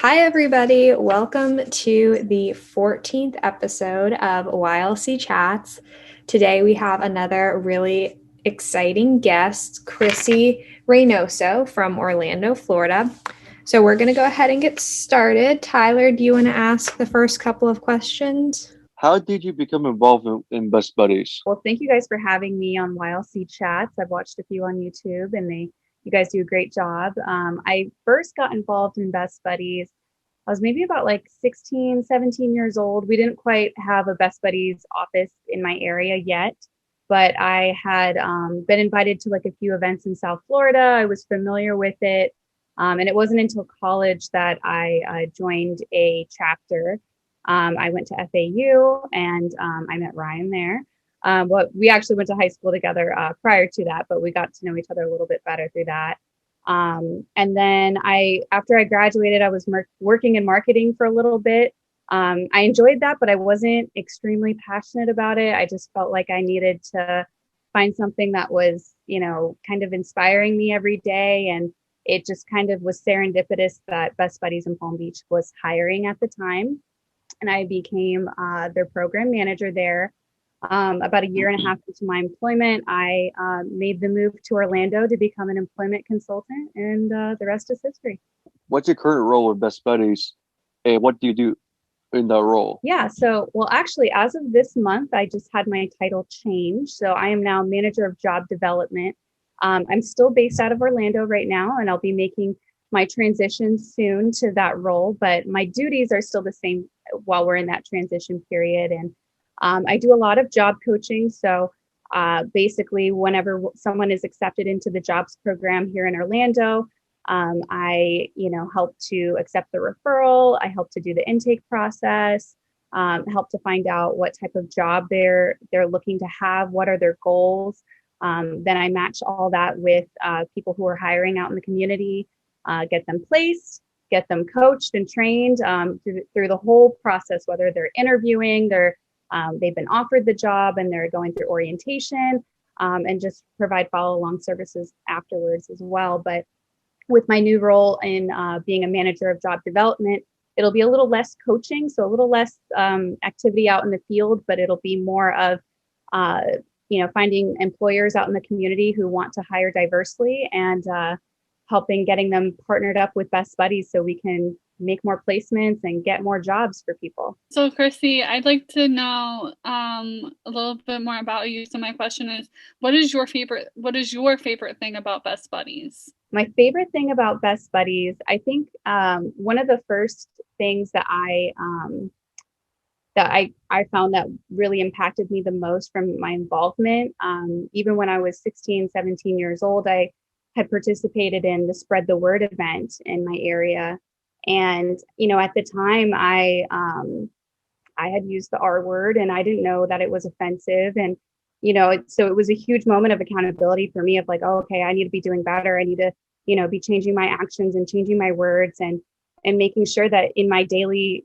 Hi, everybody. Welcome to the 14th episode of YLC Chats. Today we have another really exciting guest, Chrissy Reynoso from Orlando, Florida. So we're going to go ahead and get started. Tyler, do you want to ask the first couple of questions? How did you become involved in Best Buddies? Well, thank you guys for having me on YLC Chats. I've watched a few on YouTube and you guys do a great job. I first got involved in Best Buddies. I was maybe about like 16, 17 years old. We didn't quite have a Best Buddies office in my area yet, but I had been invited to like a few events in South Florida. I was familiar with it. And it wasn't until college that I joined a chapter. I went to FAU and I met Ryan there. But we actually went to high school together prior to that, but we got to know each other a little bit better through that. And then after I graduated, I was working in marketing for a little bit. I enjoyed that, but I wasn't extremely passionate about it. I just felt like I needed to find something that was, kind of inspiring me every day. And it just kind of was serendipitous that Best Buddies in Palm Beach was hiring at the time. And I became their program manager there. About a year and a half into my employment, I made the move to Orlando to become an employment consultant, and the rest is history. What's your current role with Best Buddies, and what do you do in that role? Yeah, well, actually, as of this month, I just had my title change. So I am now manager of job development. I'm still based out of Orlando right now, and I'll be making my transition soon to that role, but my duties are still the same while we're in that transition period. And I do a lot of job coaching. So basically, whenever someone is accepted into the jobs program here in Orlando, I, help to accept the referral. I help to do the intake process, help to find out what type of job they're looking to have, what are their goals. Then I match all that with people who are hiring out in the community, get them placed, get them coached and trained through the whole process, whether they're interviewing, they've been offered the job and they're going through orientation, and just provide follow-along services afterwards as well. But with my new role in being a manager of job development, it'll be a little less coaching, so a little less activity out in the field, but it'll be more of finding employers out in the community who want to hire diversely and helping getting them partnered up with Best Buddies so we can make more placements and get more jobs for people. So Chrissy, I'd like to know a little bit more about you. So my question is, what is your favorite thing about Best Buddies? My favorite thing about Best Buddies, I think one of the first things that I found that really impacted me the most from my involvement, even when I was 16, 17 years old, I had participated in the Spread the Word event in my area. And, at the time I had used the R word and I didn't know that it was offensive. And, so it was a huge moment of accountability for me of like, oh, okay, I need to be doing better. I need to, be changing my actions and changing my words and making sure that in my daily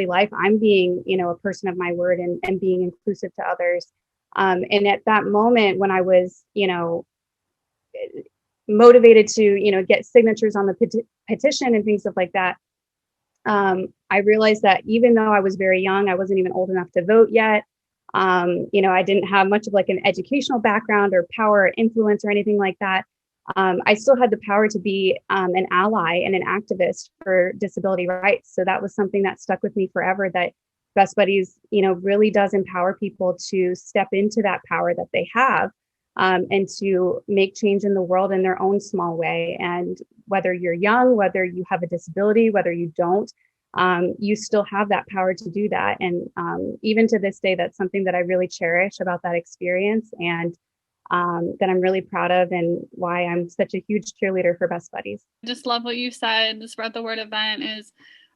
life, I'm being, a person of my word and being inclusive to others. And at that moment when I was, motivated to, get signatures on the petition and things like that, I realized that even though I was very young, I wasn't even old enough to vote yet. I didn't have much of like an educational background or power or influence or anything like that. I still had the power to be an ally and an activist for disability rights. So that was something that stuck with me forever, that Best Buddies, really does empower people to step into that power that they have, and to make change in the world in their own small way. And whether you're young, whether you have a disability, whether you don't, you still have that power to do that. And even to this day, that's something that I really cherish about that experience, and that I'm really proud of, and why I'm such a huge cheerleader for Best Buddies. I just love what you said. The Spread the Word event is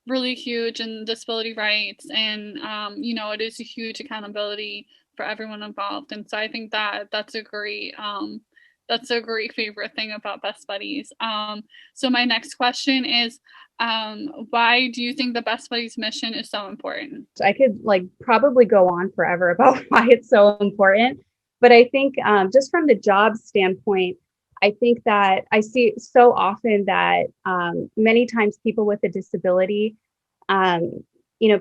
really huge in disability rights, and it is a huge accountability for everyone involved. And so I think that's a great favorite thing about Best Buddies. So my next question is, why do you think the Best Buddies mission is so important? I could probably go on forever about why it's so important, but I think just from the job standpoint, I think that I see so often that many times people with a disability, um,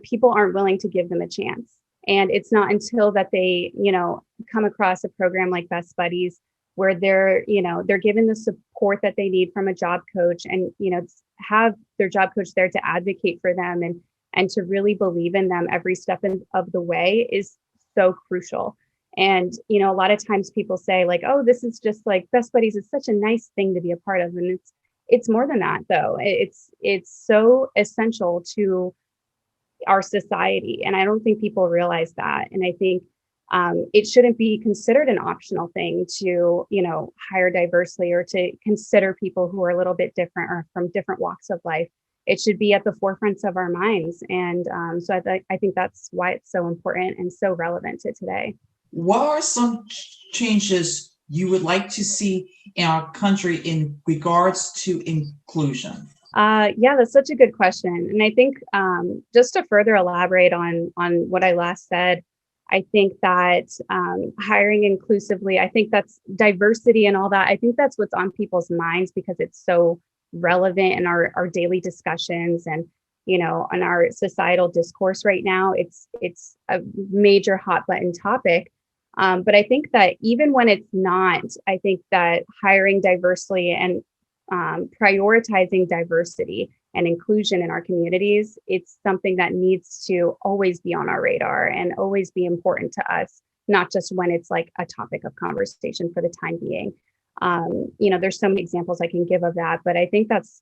people aren't willing to give them a chance. And it's not until that they, come across a program like Best Buddies where they're given the support that they need from a job coach and, have their job coach there to advocate for them and to really believe in them every step of the way is so crucial. And, a lot of times people say like, oh, this is just like Best Buddies is such a nice thing to be a part of. And it's more than that though. It's so essential to our society. And I don't think people realize that. And I think it shouldn't be considered an optional thing to, hire diversely or to consider people who are a little bit different or from different walks of life. It should be at the forefront of our minds. And so I think that's why it's so important and so relevant to today. What are some changes you would like to see in our country in regards to inclusion? Yeah, that's such a good question. And I think just to further elaborate on what I last said, I think that hiring inclusively, I think that's diversity and all that. I think that's what's on people's minds because it's so relevant in our daily discussions and, in our societal discourse right now. It's a major hot button topic. But I think that even when it's not, I think that hiring diversely and prioritizing diversity and inclusion in our communities, it's something that needs to always be on our radar and always be important to us, not just when it's like a topic of conversation for the time being. There's so many examples I can give of that, but I think that's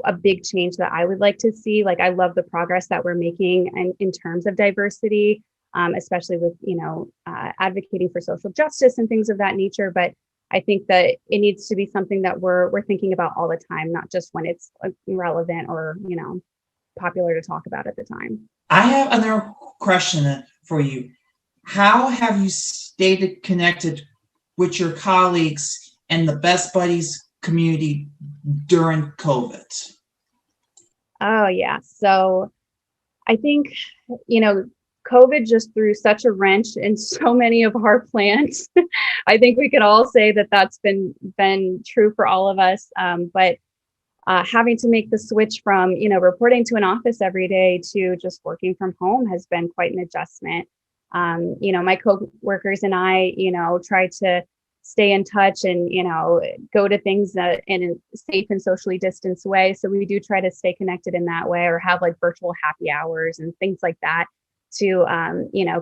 a big change that I would like to see. Like, I love the progress that we're making and in terms of diversity, especially with, advocating for social justice and things of that nature. But I think that it needs to be something that we're thinking about all the time, not just when it's relevant or, popular to talk about at the time. I have another question for you. How have you stayed connected with your colleagues and the Best Buddies community during COVID? Oh, yeah. So I think, COVID just threw such a wrench in so many of our plans. I think we could all say that that's been true for all of us. But having to make the switch from, reporting to an office every day to just working from home has been quite an adjustment. My coworkers and I, try to stay in touch and, go to things in a safe and socially distanced way. So we do try to stay connected in that way, or have like virtual happy hours and things like that to,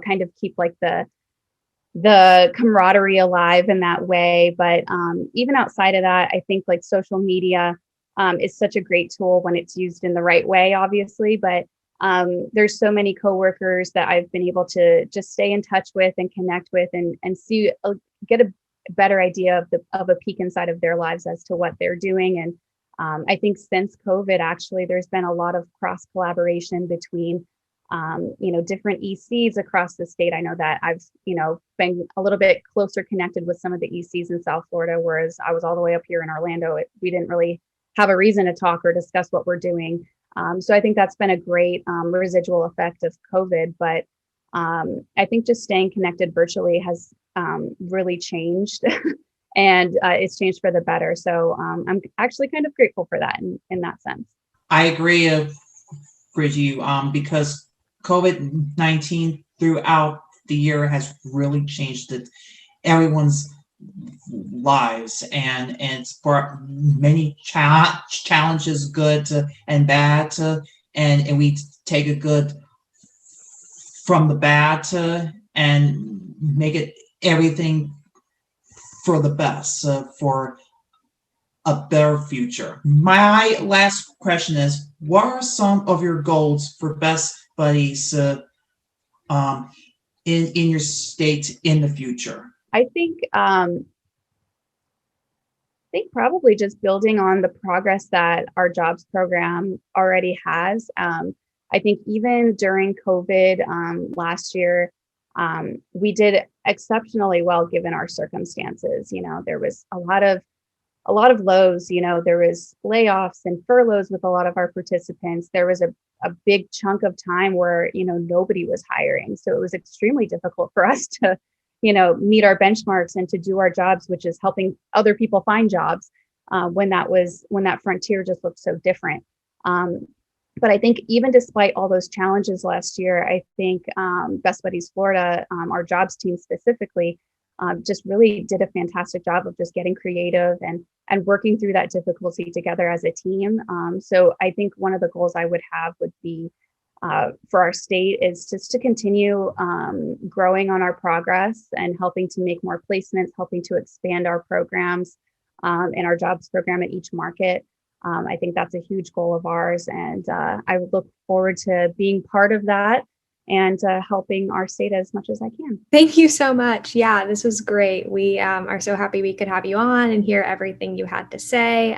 kind of keep like the camaraderie alive in that way. But even outside of that, I think like social media is such a great tool when it's used in the right way, obviously. But there's so many coworkers that I've been able to just stay in touch with and connect with and see, get a better idea of a peek inside of their lives as to what they're doing. And I think since COVID, actually, there's been a lot of cross collaboration between different ECs across the state. I know that I've, been a little bit closer connected with some of the ECs in South Florida, whereas I was all the way up here in Orlando. We didn't really have a reason to talk or discuss what we're doing. So I think that's been a great residual effect of COVID. But I think just staying connected virtually has really changed and it's changed for the better. So I'm actually kind of grateful for that in that sense. I agree with you because COVID-19 throughout the year has really changed everyone's lives and it's brought many challenges, good and bad, and we take a good from the bad and make it everything for the best, for a better future. My last question is, what are some of your goals for Best Buddies in your state in the future? I think probably just building on the progress that our jobs program already has. I think even during COVID last year, we did exceptionally well given our circumstances. There was a lot of lows. There was layoffs and furloughs with a lot of our participants. There was a big chunk of time where nobody was hiring, so it was extremely difficult for us to meet our benchmarks and to do our jobs, which is helping other people find jobs, when that frontier just looked so different. But I think even despite all those challenges last year, I think Best Buddies Florida, our jobs team specifically, just really did a fantastic job of just getting creative and working through that difficulty together as a team. So I think one of the goals I would have would be for our state is just to continue growing on our progress and helping to make more placements, helping to expand our programs and our jobs program at each market. I think that's a huge goal of ours, and I would look forward to being part of that and helping our state as much as I can. Thank you so much. Yeah, this was great. We are so happy we could have you on and hear everything you had to say.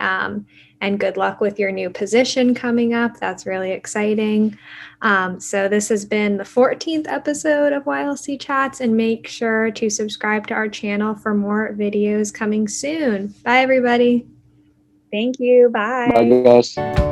And good luck with your new position coming up. That's really exciting. So this has been the 14th episode of YLC Chats, and make sure to subscribe to our channel for more videos coming soon. Bye, everybody. Thank you. Bye. Bye, guys.